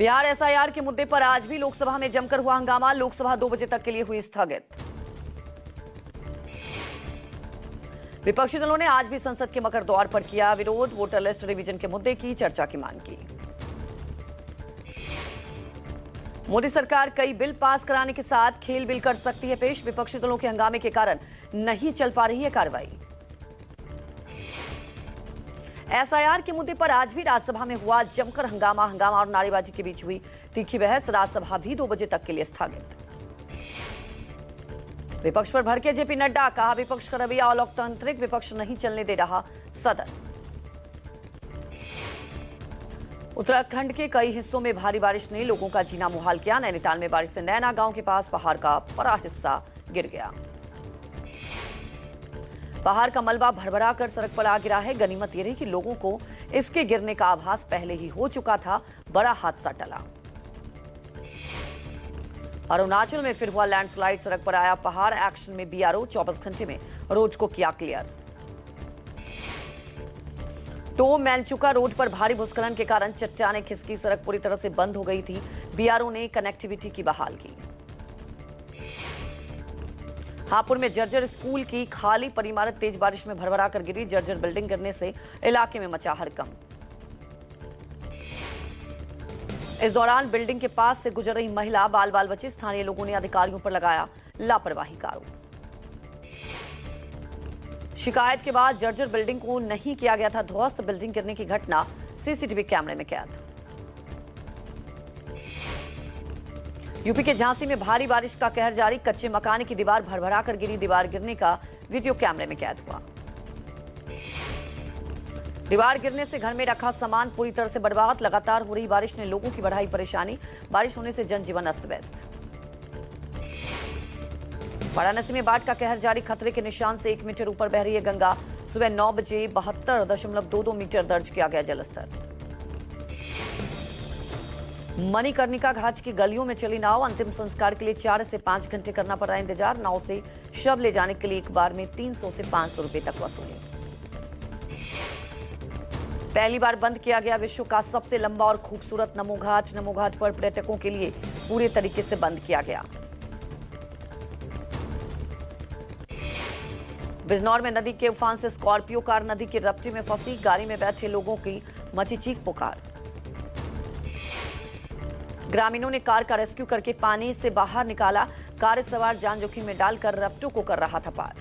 Bihar SIR के मुद्दे पर आज भी लोकसभा में जमकर हुआ हंगामा। लोकसभा 2 बजे तक के लिए हुई स्थगित। विपक्षी दलों ने आज भी संसद के मकर द्वार पर किया विरोध। वोटर लिस्ट रिवीजन के मुद्दे की चर्चा की मांग की। मोदी सरकार कई बिल पास कराने के साथ खेल बिल कर सकती है पेश। विपक्षी दलों के हंगामे के कारण नहीं चल पा रही है कार्रवाई। एसआईआर के मुद्दे पर आज भी राज्यसभा में हुआ जमकर हंगामा और नारेबाजी के बीच हुई तीखी बहस। राज्यसभा भी 2 बजे तक के लिए स्थगित। विपक्ष पर भड़के जेपी नड्डा, कहा विपक्ष का रवैया अलोकतांत्रिक, विपक्ष नहीं चलने दे रहा सदन। उत्तराखंड के कई हिस्सों में भारी बारिश ने लोगों का जीना मुहाल किया। नैनीताल में बारिश से नैना गांव के पास पहाड़ का बड़ा हिस्सा गिर गया। पहाड़ का मलबा भरभरा कर सड़क पर आ गिरा है। गनीमत यह रही कि लोगों को इसके गिरने का आभास पहले ही हो चुका था। बड़ा हादसा टला। अरुणाचल में फिर हुआ लैंडस्लाइड, सड़क पर आया पहाड़। एक्शन में बीआरओ 24 घंटे में रोड को किया क्लियर। टो मैलचुका रोड पर भारी भूस्खलन के कारण चट्टाने खिसकी, सड़क पूरी तरह से बंद हो गई थी। बीआरओ ने कनेक्टिविटी की बहाल की। हापुड़ में जर्जर स्कूल की खाली पड़ी इमारत तेज बारिश में भरभरा कर गिरी। जर्जर बिल्डिंग गिरने से इलाके में मचा हड़कंप। इस दौरान बिल्डिंग के पास से गुजर रही महिला बाल बाल बची। स्थानीय लोगों ने अधिकारियों पर लगाया लापरवाही का आरोप। शिकायत के बाद जर्जर बिल्डिंग को नहीं किया गया था ध्वस्त। बिल्डिंग गिरने की घटना सीसीटीवी कैमरे में कैद। यूपी के झांसी में भारी बारिश का कहर जारी। कच्चे मकान की दीवार भरभरा कर गिरी। दीवार गिरने का वीडियो कैमरे में कैद हुआ। दीवार गिरने से घर में रखा सामान पूरी तरह से बर्बाद। लगातार हो रही बारिश ने लोगों की बढ़ाई परेशानी। बारिश होने से जनजीवन अस्त व्यस्त। वाराणसी में बाढ़ का कहर जारी। खतरे के निशान से 1 मीटर ऊपर बह रही है गंगा। सुबह 9 बजे 72.22 मीटर दर्ज किया गया जलस्तर। मणिकर्णिका घाट की गलियों में चली नाव। अंतिम संस्कार के लिए 4 से 5 घंटे करना पड़ रहा है इंतजार। नाव से शव ले जाने के लिए एक बार में 300 से 500 रुपए तक वसूली। पहली बार बंद किया गया विश्व का सबसे लंबा और खूबसूरत नमो घाट। नमो घाट पर पर्यटकों के लिए पूरे तरीके से बंद किया गया। बिजनौर में नदी के उफान से स्कॉर्पियो कार नदी के रपटे में फंसी। गाड़ी में बैठे लोगों की मची चीख पुकार। ग्रामीणों ने कार का रेस्क्यू करके पानी से बाहर निकाला। कार सवार जान जोखिम में डालकर रपटों को कर रहा था पार।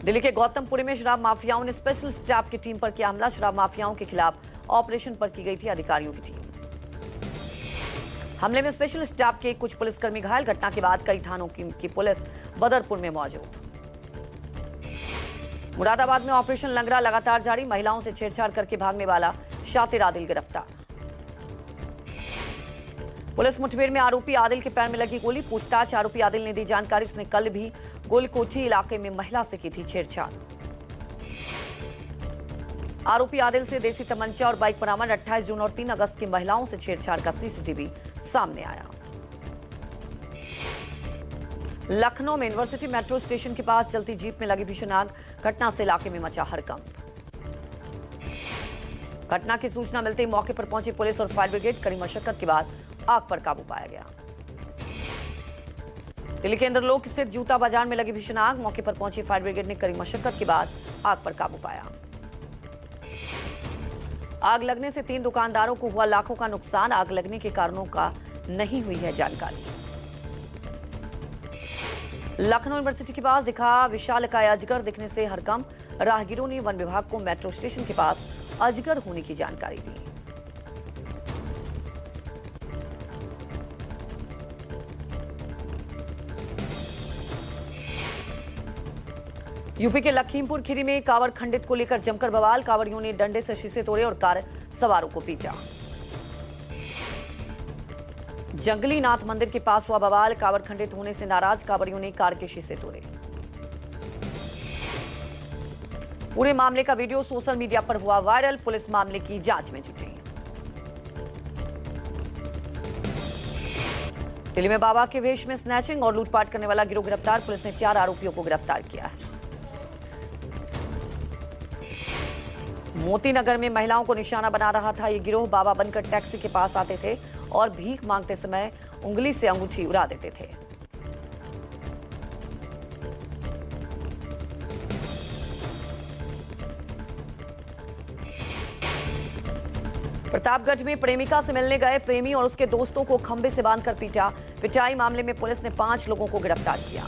दिल्ली के गौतमपुरी में शराब माफियाओं ने स्पेशल स्टाफ की टीम पर किया हमला। शराब माफियाओं के खिलाफ ऑपरेशन पर की गई थी अधिकारियों की टीम। हमले में स्पेशल स्टाफ के कुछ पुलिसकर्मी घायल। घटना के बाद कई थानों की पुलिस बदरपुर में मौजूद। मुरादाबाद में ऑपरेशन लंगड़ा लगातार जारी। महिलाओं से छेड़छाड़ करके भागने वाला शातिर आदिल गिरफ्तार। पुलिस मुठभेड़ में आरोपी आदिल के पैर में लगी गोली। पूछताछ आरोपी आदिल ने दी जानकारी। उसने कल भी गोलकोठी इलाके में महिला से की थी छेड़छाड़। आरोपी आदिल से देसी तमंचा और बाइक बरामद। 28 जून और 3 अगस्त की महिलाओं से छेड़छाड़ का सीसीटीवी सामने आया। लखनऊ में यूनिवर्सिटी मेट्रो स्टेशन के पास चलती जीप में लगी भीषण आग। घटना से इलाके में मचा हड़कंप। घटना की सूचना मिलते ही मौके पर पहुंची पुलिस और फायर ब्रिगेड। कड़ी मशक्कत के बाद आग पर काबू पाया गया। दिल्ली के इंद्रलोक स्थित जूता बाजार में लगी भीषण आग। मौके पर पहुंची फायर ब्रिगेड ने कड़ी मशक्कत के बाद आग पर काबू पाया। आग लगने से 3 दुकानदारों को हुआ लाखों का नुकसान। आग लगने के कारणों का नहीं हुई है जानकारी। लखनऊ यूनिवर्सिटी के पास दिखा विशालकाय अजगर। दिखने से हड़कंप। राहगीरों ने वन विभाग को मेट्रो स्टेशन के पास अजगर होने की जानकारी दी। यूपी के लखीमपुर खीरी में कांवड़ खंडित को लेकर जमकर बवाल। कांवड़ियों ने डंडे से शीशे तोड़े और कार सवारों को पीटा। जंगली नाथ मंदिर के पास हुआ बवाल। कांवड़ खंडित होने से नाराज कांवड़ियों ने कार के शीशे तोड़े। पूरे मामले का वीडियो सोशल मीडिया पर हुआ वायरल। पुलिस मामले की जांच में जुटी। दिल्ली में बाबा के वेश में स्नैचिंग और लूटपाट करने वाला गिरोह गिरफ्तार। पुलिस ने 4 आरोपियों को गिरफ्तार किया है। मोती नगर में महिलाओं को निशाना बना रहा था ये गिरोह। बाबा बनकर टैक्सी के पास आते थे और भीख मांगते समय उंगली से अंगूठी उड़ा देते थे। प्रतापगढ़ में प्रेमिका से मिलने गए प्रेमी और उसके दोस्तों को खंबे से बांधकर पीटा। पिटाई मामले में पुलिस ने 5 लोगों को गिरफ्तार किया।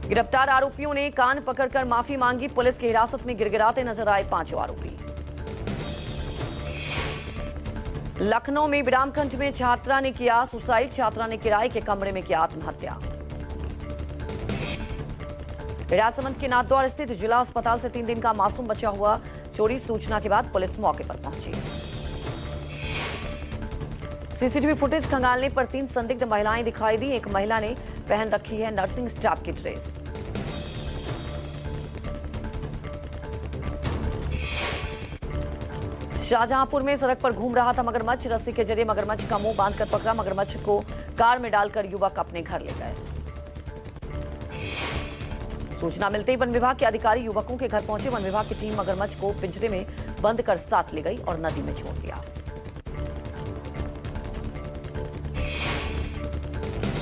गिरफ्तार आरोपियों ने कान पकड़कर माफी मांगी। पुलिस की हिरासत में गिड़गिड़ाते नजर आए 5 आरोपी। लखनऊ में विरामखंड में छात्रा ने किया सुसाइड। छात्रा ने किराए के कमरे में किया आत्महत्या। राजसमंद के नाथद्वार स्थित जिला अस्पताल से 3 दिन का मासूम बचा हुआ चोरी। सूचना के बाद पुलिस मौके पर पहुंची। सीसीटीवी फुटेज खंगालने पर 3 संदिग्ध महिलाएं दिखाई दी। एक महिला ने पहन रखी है नर्सिंग स्टाफ की ड्रेस। शाहजहांपुर में सड़क पर घूम रहा था मगरमच्छ। रस्सी के जरिए मगरमच्छ का मुंह बांधकर पकड़ा। मगरमच्छ को कार में डालकर युवक अपने घर ले गए। सूचना मिलते ही वन विभाग के अधिकारी युवकों के घर पहुंचे। वन विभाग की टीम मगरमच्छ को पिंजरे में बंद कर साथ ले गई और नदी में छोड़ दिया।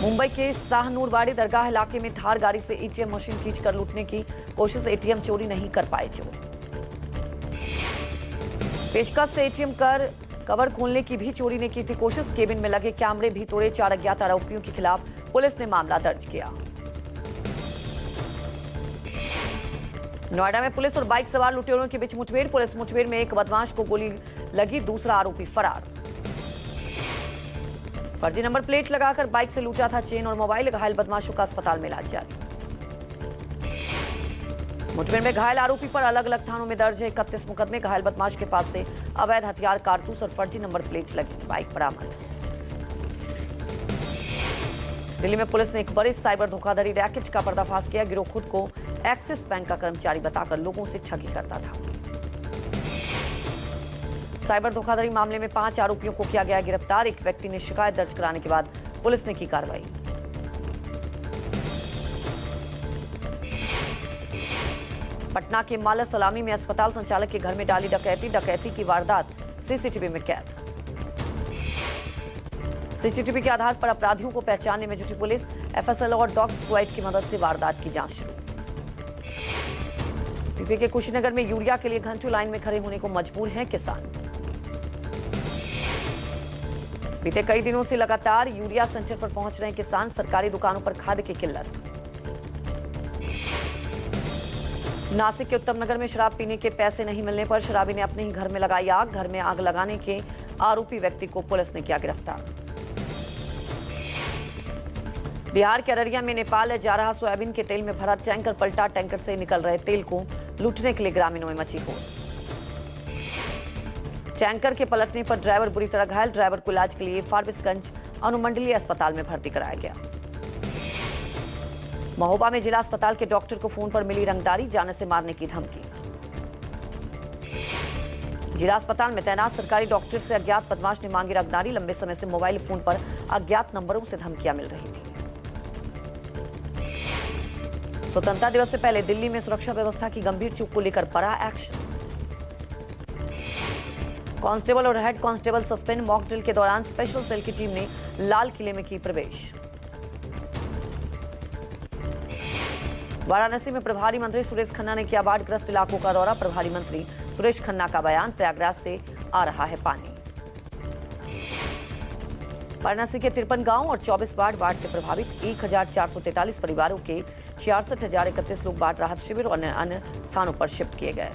मुंबई के शाहनूरवाड़ी दरगाह इलाके में थार गाड़ी से एटीएम मशीन खींचकर लूटने की कोशिश। एटीएम चोरी नहीं कर पाए चोर। पेचकस से एटीएम कर कवर खोलने की भी चोरी ने की थी कोशिश। केबिन में लगे कैमरे भी तोड़े। 4 अज्ञात आरोपियों के खिलाफ पुलिस ने मामला दर्ज किया। नोएडा में पुलिस और बाइक सवार लुटेरों के बीच मुठभेड़। पुलिस मुठभेड़ में एक बदमाश को गोली लगी। दूसरा आरोपी फरार। फर्जी नंबर प्लेट लगाकर बाइक से लूटा था चेन और मोबाइल। घायल बदमाशों का अस्पताल में इलाज जारी। मुठभेड़ में घायल आरोपी पर अलग अलग थानों में दर्ज है 31 मुकदमे। घायल बदमाश के पास से अवैध हथियार, कारतूस और फर्जी नंबर प्लेट लगी। बाइक बरामद। दिल्ली में पुलिस ने एक बड़े साइबर धोखाधड़ी रैकेट का पर्दाफाश किया। गिरोह खुद को एक्सिस बैंक का कर्मचारी बताकर लोगों से ठगी करता था। साइबर धोखाधड़ी मामले में 5 आरोपियों को किया गया गिरफ्तार। एक व्यक्ति ने शिकायत दर्ज कराने के बाद पुलिस ने की कार्रवाई। पटना के माला सलामी में अस्पताल संचालक के घर में डाली डकैती। डकैती की वारदात सीसीटीवी में कैद। सीसीटीवी के आधार पर अपराधियों को पहचानने में जुटी पुलिस। एफएसएल और डॉग स्क्वाड की मदद से वारदात की जांच शुरू। यूपी के कुशीनगर में यूरिया के लिए घंटों लाइन में खड़े होने को मजबूर हैं किसान। बीते कई दिनों से लगातार यूरिया सेंटर पर पहुंच रहे हैं किसान। सरकारी दुकानों पर खाद की किल्लत। नासिक के उत्तम नगर में शराब पीने के पैसे नहीं मिलने पर शराबी ने अपने ही घर में लगाई आग। घर में आग लगाने के आरोपी व्यक्ति को पुलिस ने किया गिरफ्तार। बिहार के अररिया में नेपाल जा रहा सोयाबीन के तेल में भरा टैंकर पलटा। टैंकर से निकल रहे तेल को लूटने के लिए ग्रामीणों में मची होड़। टैंकर के पलटने पर ड्राइवर बुरी तरह घायल। ड्राइवर को इलाज के लिए फारबिसगंज अनुमंडलीय अस्पताल में भर्ती कराया गया। महोबा में जिला अस्पताल के डॉक्टर को फोन पर मिली रंगदारी। जाने से मारने की धमकी। जिला अस्पताल में तैनात सरकारी डॉक्टर से अज्ञात बदमाश ने मांगी रंगदारी। लंबे समय से मोबाइल फोन पर अज्ञात नंबरों से धमकियां मिल रही थी। स्वतंत्रता दिवस से पहले दिल्ली में सुरक्षा व्यवस्था की गंभीर चूक को लेकर बड़ा एक्शन। कांस्टेबल और head constable suspend. Mock drill के दौरान स्पेशल सेल की टीम ने लाल किले में की प्रवेश। वाराणसी में प्रभारी मंत्री सुरेश खन्ना ने किया बाढ़ग्रस्त इलाकों का दौरा। प्रभारी मंत्री सुरेश खन्ना का बयान, प्रयागराज से आ रहा है पानी। वाराणसी के 53 गांव और 24 बाढ़ से प्रभावित 1443 परिवारों के 66,031 लोग बाढ़ राहत शिविर और अन्य स्थानों पर शिफ्ट किए गए।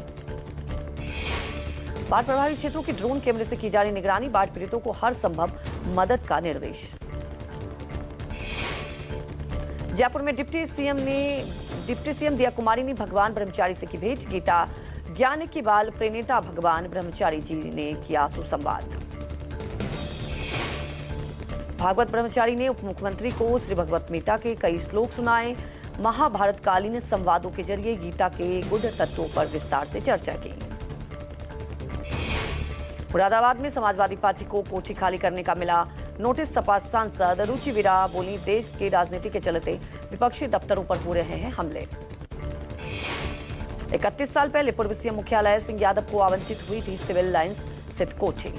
बाढ़ प्रभावित क्षेत्रों की ड्रोन कैमरे से की जा रही निगरानी। बाढ़ पीड़ितों को हर संभव मदद का निर्देश। जयपुर में डिप्टी सीएम दिया कुमारी ने भगवान ब्रह्मचारी से की भेंट। गीता ज्ञान की बाल प्रेरणा भगवान ब्रह्मचारी जी ने किया सुसंवाद। भागवत ब्रह्मचारी ने उप मुख्यमंत्री को श्री भगवत गीता के कई श्लोक सुनाए। महाभारत कालीन संवादों के जरिए गीता के गुढ़ तत्वों पर विस्तार से चर्चा की। मुरादाबाद में समाजवादी पार्टी को कोठी खाली करने का मिला नोटिस। सपा सांसद रुचि वीरा बोली, देश की राजनीति के चलते विपक्षी दफ्तरों पर हो रहे हैं हमले। 31 साल पहले पूर्व सीएम मुख्यालय सिंह यादव को आवंटित हुई थी सिविल लाइंस स्थित कोचिंग।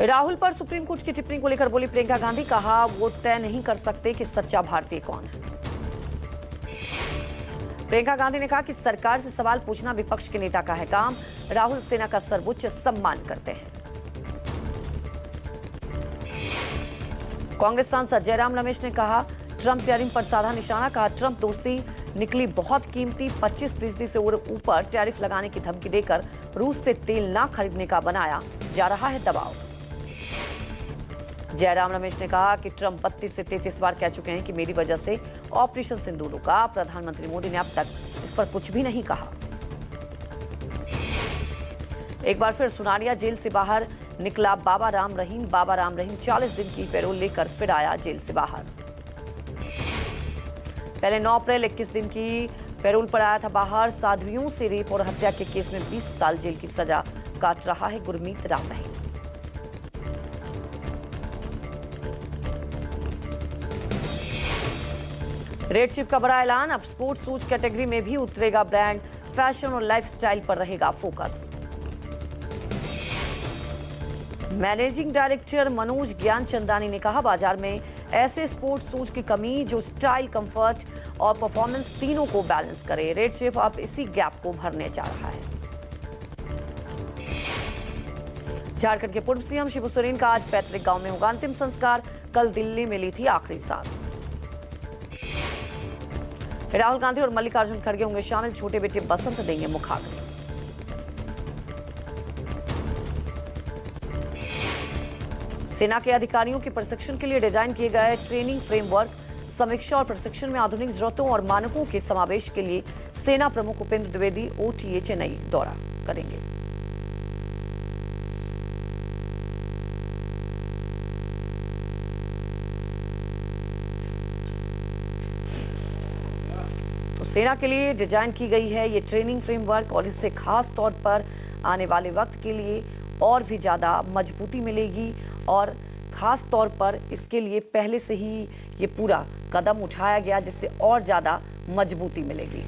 राहुल पर सुप्रीम कोर्ट की टिप्पणी को लेकर बोली प्रियंका गांधी, कहा वो तय नहीं कर सकते कि सच्चा भारतीय कौन है। प्रियंका गांधी ने कहा कि सरकार से सवाल पूछना विपक्ष के नेता का है काम, राहुल सेना का सर्वोच्च सम्मान करते हैं। कांग्रेस सांसद जयराम रमेश ने कहा ट्रंप टैरिफ पर साधा निशाना, कहा ट्रंप दोस्ती निकली बहुत कीमती, 25% से ऊपर टैरिफ लगाने की धमकी देकर रूस से तेल ना खरीदने का बनाया जा रहा है दबाव। जयराम रमेश ने कहा कि ट्रंप 32 से 33 बार कह चुके हैं कि मेरी वजह से ऑपरेशन सिंदूर रुका, प्रधानमंत्री मोदी ने अब तक इस पर कुछ भी नहीं कहा। एक बार फिर सुनारिया जेल से बाहर निकला बाबा राम रहीम। बाबा राम रहीम 40 दिन की पैरोल लेकर फिर आया जेल से बाहर। पहले 9 अप्रैल 21 दिन की पैरोल पर आया था बाहर। साध्वियों से रेप और हत्या के केस में 20 साल जेल की सजा काट रहा है गुरमीत राम रहीम। रेड चिप का बड़ा ऐलान, अब स्पोर्ट्स शूज कैटेगरी में भी उतरेगा ब्रांड, फैशन और लाइफस्टाइल पर रहेगा focus. Managing director Manoj Gyanchandani ने कहा बाजार में ऐसे स्पोर्ट्स शूज की कमी जो स्टाइल, कंफर्ट और परफॉर्मेंस तीनों को बैलेंस करे। रेड चिप अब इसी गैप को भरने जा रहा है। झारखंड के पूर्व सीएम शिबू सोरेन का आज पैतृक गांव में होगा अंतिम संस्कार। कल दिल्ली में ली थी आखिरी सांस। राहुल गांधी और मल्लिकार्जुन खड़गे होंगे शामिल, छोटे बेटे बसंत देंगे मुखाग्नि। सेना के अधिकारियों के प्रशिक्षण के लिए डिजाइन किए गए ट्रेनिंग फ्रेमवर्क, समीक्षा और प्रशिक्षण में आधुनिक जरूरतों और मानकों के समावेश के लिए सेना प्रमुख उपेंद्र द्विवेदी ओटीए चेन्नई दौरा करेंगे। तो सेना के लिए डिजाइन की गई है ये ट्रेनिंग फ्रेमवर्क और इससे खास तौर पर आने वाले वक्त के लिए और भी ज्यादा मजबूती मिलेगी और खास तौर पर इसके लिए पहले से ही ये पूरा कदम उठाया गया जिससे और ज्यादा मजबूती मिलेगी।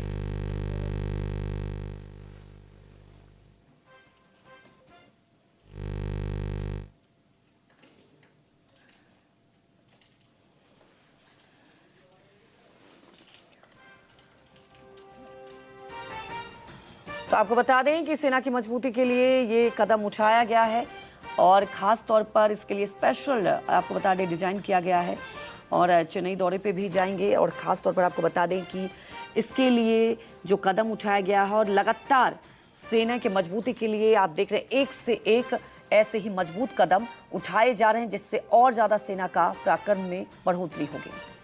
तो आपको बता दें कि सेना की मजबूती के लिए ये कदम उठाया गया है और ख़ास तौर पर इसके लिए स्पेशल आपको बता दें डिज़ाइन किया गया है और चेन्नई दौरे पे भी जाएंगे। और ख़ास तौर पर आपको बता दें कि इसके लिए जो कदम उठाया गया है और लगातार सेना की मजबूती के लिए आप देख रहे हैं एक से एक ऐसे ही मजबूत कदम उठाए जा रहे हैं जिससे और ज़्यादा सेना का पराक्रम में बढ़ोतरी होगी।